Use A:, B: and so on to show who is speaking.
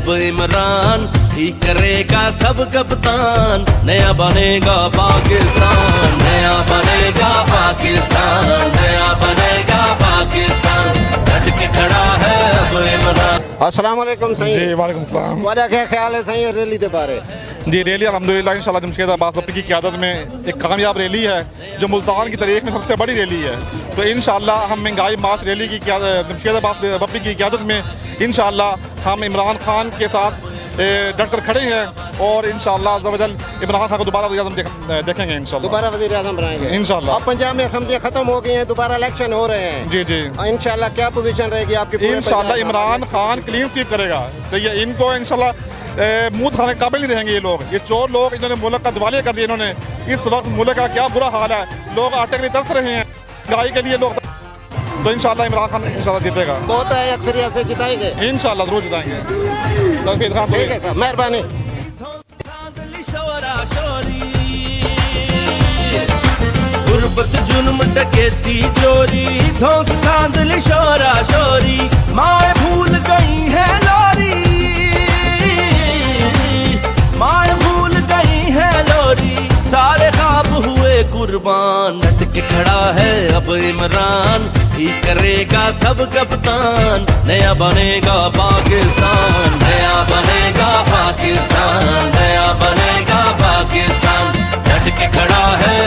A: अब इमरान, ठीक करेगा सब कप्तान, नया बनेगा पाकिस्तान, नया बनेगा पाकिस्तान, नया बनेगा पाकिस्तान, डट के खड़ा है अब इमरान।
B: अस्सलाम वालेकुम सही
C: जी वालेकुम सलाम।
B: वाला क्या ख्याल है सही रैली के बारे?
C: जी रैली अल्हम्दुलिल्लाह इंशाल्लाह जमशेद अब्बास बप्पी की क़यादत में एक कामयाब रैली है जो मुल्तान की तारीख में सबसे बड़ी रैली है। तो इंशाल्लाह हम महंगाई मार्च रैली की जमशेद अब्बास बप्पी की क़यादत में इंशाल्लाह हम इमरान खान के साथ डट कर खड़े हैं और इंशाल्लाह अज़्ज़ा-वजल इमरान खान को दोबारा वज़ीर-ए-आज़म देखेंगे इंशाल्लाह।
B: दोबारा वज़ीर-ए-आज़म बनाएंगे इंशाल्लाह। अब पंजाब में असेंबलियां खत्म हो गई हैं, दोबारा इलेक्शन हो रहे हैं।
C: जी जी
B: इंशाल्लाह क्या पोजीशन रहेगी आपकी?
C: इंशाल्लाह इमरान खान क्लीन स्वीप करेगा। सही है, इनको इंशाल्लाह मुँह दिखाने के काबिल नहीं रहेंगे ये लोग। ये चोर लोग इन्होंने मुल्क का दिवालिया कर दिया। इन्होंने इस वक्त मुल्क का क्या बुरा हाल है, लोग आटे के लिए तरस रहे हैं, गाय के लिए लोग। तो इंशाल्लाह इमरान खान इंशाल्लाह जीतेगा।
B: बहुत है अक्सरियत से जिताएंगे
C: इंशाल्लाह, जरूर जिताएंगे।
B: ठीक है सर, मेहरबानी।
A: गुरबत जुल्म डकैती चोरी, धौंस धांधली शोरा शोरी, माए भूल गई है लोरी, माए भूल गई है लोरी, सारे ख्वाब हुए कुर्बान, डट के खड़ा है अब इमरान, ठीक करेगा सब कप्तान, नया बनेगा पाकिस्तान, नया बनेगा पाकिस्तान, नया बनेगा पाकिस्तान, डट के खड़ा है।